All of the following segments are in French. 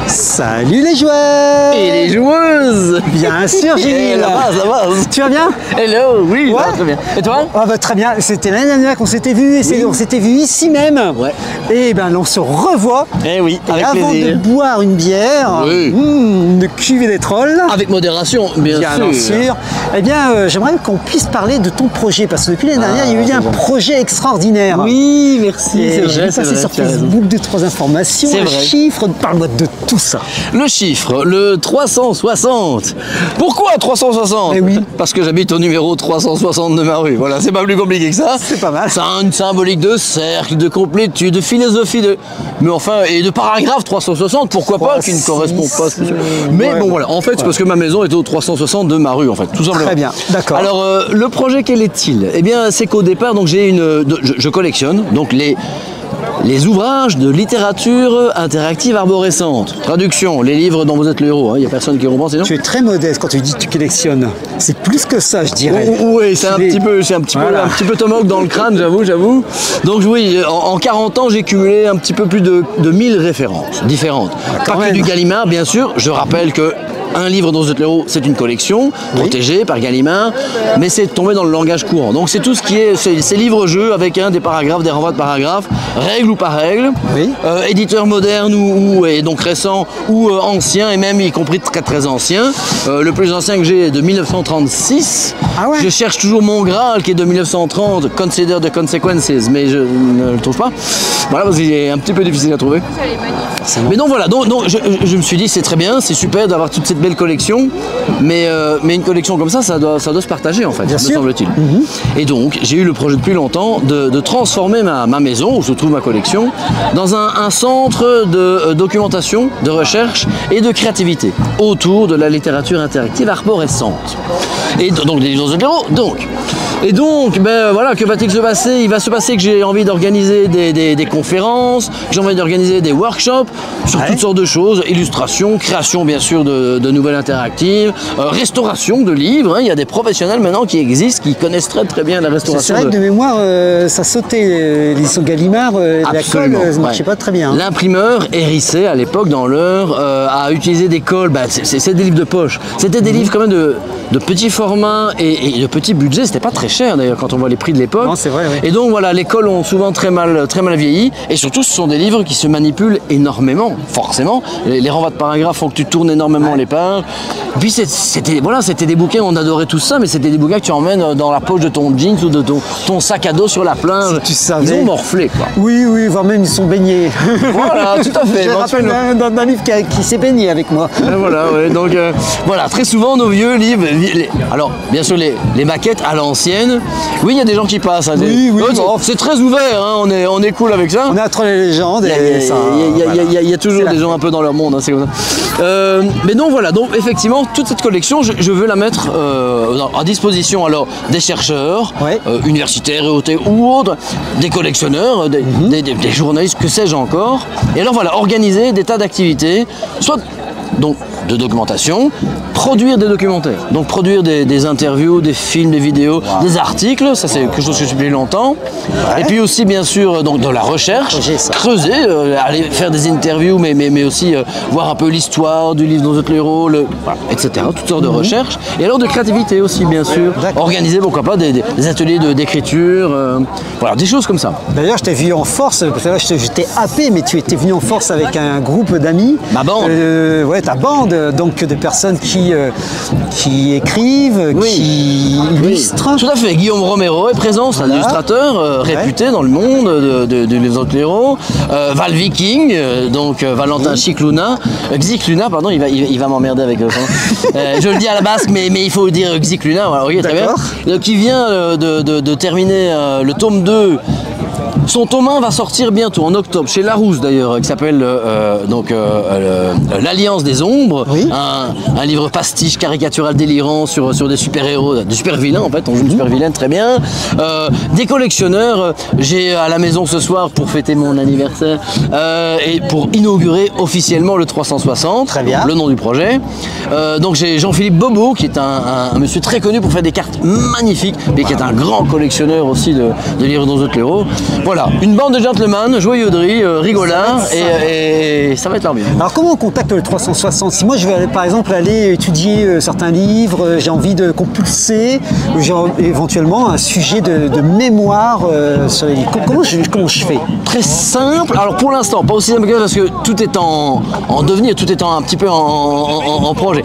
Salut les joueurs! Et les joueuses! Bien sûr, Gilles! La base! Tu vas bien? Hello! Oui, ouais. Très bien. Et toi? Ah bah, très bien, c'était l'année dernière qu'on s'était vu et oui. On s'était vu ici même. Ouais. Et ben on se revoit. Eh oui, avec avant plaisir. de boire une bière, oui. Une cuvée des trolls. Avec modération, bien sûr. Eh bien, j'aimerais qu'on puisse parler de ton projet parce que depuis l'année dernière, il y a eu un projet extraordinaire. Oui, merci. J'ai vu passer sur Facebook 2-3 informations, un chiffre. Parle-moi de tout ça. Le chiffre, le 360. Pourquoi 360? Eh oui. Parce que j'habite au numéro 360 de ma rue. Voilà, c'est pas plus compliqué que ça. C'est pas mal. C'est une symbolique de cercle, de complétude, de philosophie, mais enfin, et de paragraphe 360, pourquoi pas, qui ne correspond pas. Mais bon, voilà, en fait, c'est parce que ma maison est au 360 de ma rue, en fait, tout simplement. Très bien, d'accord. Alors, le projet, quel est-il? Eh bien, c'est qu'au départ, donc j'ai je collectionne donc les ouvrages de littérature interactive arborescente. Traduction, les livres dont vous êtes le héros. Il n'y a personne qui comprend sinon. Tu es très modeste quand tu dis que tu collectionnes. C'est plus que ça, je dirais. Oui, c'est un petit peu tomahawk dans le crâne, j'avoue. Donc oui, en 40 ans, j'ai cumulé un petit peu plus de 1000 références différentes. Pas que du Gallimard, bien sûr. Je rappelle que un livre dont vous êtes le héros, c'est une collection protégée par Gallimard, mais c'est tombé dans le langage courant. Donc c'est tout ce qui est ces livres-jeux avec des paragraphes, des renvois de paragraphes, règle ou pas règle, éditeur moderne et donc récent ou ancien, et même y compris très très ancien. Le plus ancien que j'ai est de 1936. Ah ouais. Je cherche toujours mon Graal qui est de 1930, Consider the Consequences, mais je ne le trouve pas. Voilà, parce qu'il est un petit peu difficile à trouver. Mais donc voilà, donc je me suis dit c'est très bien, c'est super d'avoir toute cette belle collection, mais une collection comme ça doit se partager en fait, me semble-t-il. Et donc j'ai eu le projet depuis longtemps de transformer ma maison, où se trouve ma collection, dans un centre de documentation, de recherche et de créativité autour de la littérature interactive arborescente. Et donc des livres de héros, Et donc, ben voilà, que va-t-il se passer? Il va se passer que j'ai envie d'organiser des conférences, j'ai envie d'organiser des workshops sur toutes sortes de choses, illustration, création bien sûr de nouvelles interactives, restauration de livres. Il y a des professionnels maintenant qui existent, qui connaissent très bien la restauration. C'est vrai que de mémoire, ça sautait, l'édition Gallimard, la colle ne marchait pas très bien. L'imprimeur hérissait à l'époque dans l'heure à utiliser des colles, c'est des livres de poche. C'était des livres quand même de petit format et de petit budget, c'était pas très cher d'ailleurs quand on voit les prix de l'époque. Non, c'est vrai, oui. Et donc voilà, les colles ont souvent très mal vieilli, et surtout ce sont des livres qui se manipulent énormément, forcément. Les renvois de paragraphes font que tu tournes énormément les pages. Et puis c'était des bouquins, on adorait tout ça, mais c'était des bouquins que tu emmènes dans la poche de ton jeans ou de ton sac à dos sur la plage. Si tu savais. Ils ont morflé quoi. Oui, voire même ils sont baignés. Voilà, tout à fait. Je me rappelle d'un livre qui s'est baigné avec moi. Voilà, donc voilà, très souvent nos vieux livres, alors bien sûr les maquettes à l'ancienne, oui il y a des gens qui passent. Oui, c'est très ouvert, on est cool avec ça. On est entre les légendes. Il y a toujours des gens un peu dans leur monde, c'est comme ça. Mais donc voilà, donc effectivement toute cette collection, je veux la mettre à disposition alors des chercheurs, universitaires ou autres, des collectionneurs, des journalistes, que sais-je encore. Et alors voilà, organiser des tas d'activités, soit donc de documentation, produire des documentaires, donc produire des interviews, des films, des vidéos, des articles, ça c'est quelque chose que je fais depuis longtemps. Et puis aussi bien sûr donc de la recherche, creuser, aller faire des interviews, mais aussi voir un peu l'histoire du livre dont vous êtes le héros, etc. Toutes sortes de recherches. Et alors de créativité aussi bien sûr, organiser pourquoi pas des ateliers d'écriture, voilà, des choses comme ça. D'ailleurs je t'ai vu en force, parce que là j'étais happé, mais tu étais venu en force avec un groupe d'amis. Ma bande. Ta bande, donc de personnes qui écrivent, qui illustrent. Tout à fait, Guillaume Romero est présent, c'est un illustrateur réputé dans le monde de Les Autres Héros. Val Viking, donc Valentin Cicluna, Xicluna, pardon, il va m'emmerder avec le je le dis à la basque, mais il faut dire Xicluna, voilà, ok, très bien. Qui vient de terminer le tome 2. Son tome 1 va sortir bientôt, en octobre, chez Larousse d'ailleurs, qui s'appelle L'Alliance des Ombres, un livre pastiche caricatural délirant sur des super-héros, des super-vilains en fait, on joue une super-vilaine très bien. Des collectionneurs, j'ai à la maison ce soir pour fêter mon anniversaire et pour inaugurer officiellement le 360, très bien. Le nom du projet. Donc j'ai Jean-Philippe Bobo, qui est un monsieur très connu pour faire des cartes magnifiques, mais qui est un grand collectionneur aussi de livres dont vous êtes le héros. Voilà, une bande de gentlemen, joyeuderie, rigolards, et ça va être leur bien. Alors comment on contacte le 360? Si moi je vais par exemple aller étudier certains livres, j'ai envie de compulser, j'ai éventuellement un sujet de mémoire sur les livres. Comment je fais? Très simple, alors pour l'instant, pas aussi simple que ça parce que tout est en devenir, tout est un petit peu en projet.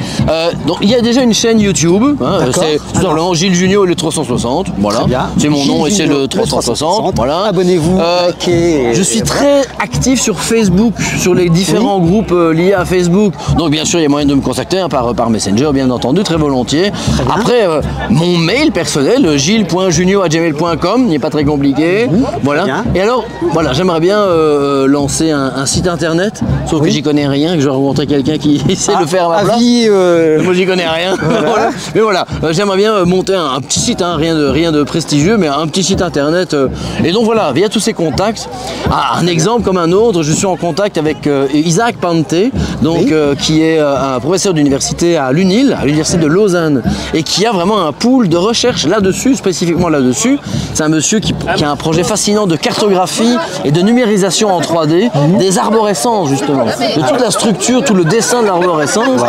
Donc il y a déjà une chaîne YouTube, hein, c'est tout simplement Gilles Junio et le 360, voilà. C'est mon nom et c'est le 360, voilà. Abonnez-vous, likez. Je suis très actif sur Facebook, sur les différents groupes liés à Facebook. Donc bien sûr, il y a moyen de me contacter hein, par Messenger, bien entendu, très volontiers. Après, mon mail personnel, gilles.junio@gmail.com, il n'est pas très compliqué. Voilà. Et alors, voilà, j'aimerais bien lancer un site internet, sauf que j'y connais rien, que je vais rencontrer quelqu'un qui sait le faire à ma place. Moi, j'y connais rien. Voilà. Mais voilà, j'aimerais bien monter un petit site, hein, rien de prestigieux, mais un petit site internet. Et donc voilà, via tous ces contacts, un exemple comme un autre, je suis en contact avec Isaac Pante, donc, qui est un professeur d'université à l'UNIL, à l'université de Lausanne, et qui a vraiment un pool de recherche là-dessus, spécifiquement là-dessus. C'est un monsieur qui a un projet fascinant de cartographie et de numérisation en 3D des arborescences, justement, de toute la structure, tout le dessin de l'arborescence.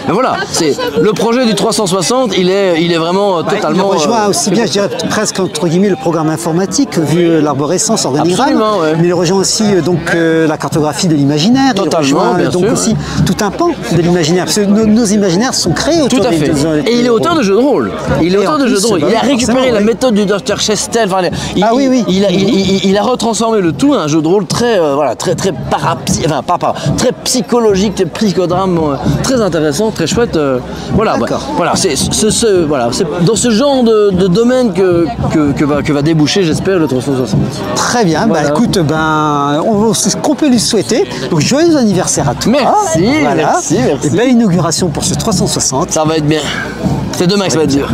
Et voilà, c'est le projet du 360, il est vraiment totalement... Il rejoint aussi bien, je dirais presque entre guillemets, le programme informatique, vu l'arborescence organigramme, mais il rejoint aussi donc la cartographie de l'imaginaire. Totalement, bien donc sûr, aussi tout un pan de l'imaginaire, parce que nos imaginaires sont créés autour tout à fait. Et il est auteur de jeux de rôle. Il a récupéré la méthode du Dr Chestel. Enfin, il a retransformé le tout en un jeu de rôle très, très psychologique, très psychodrame, très intéressant, très chouette. Voilà, c'est dans ce genre de domaine que va déboucher, j'espère, le 360. Très bien, écoute, ce qu'on peut lui souhaiter. Donc joyeux anniversaire à toi. Merci. Et belle inauguration pour ce 360. Ça va être bien. C'est demain que ça va être dur.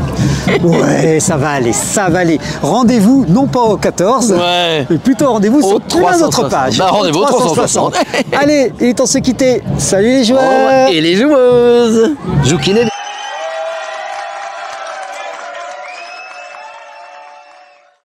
Ouais, ça va aller. Rendez-vous, non pas au 14, mais plutôt rendez-vous sur la notre page. Rendez-vous au 360. Allez, il est temps de se quitter. Salut les joueurs et les joueuses. Joukinez.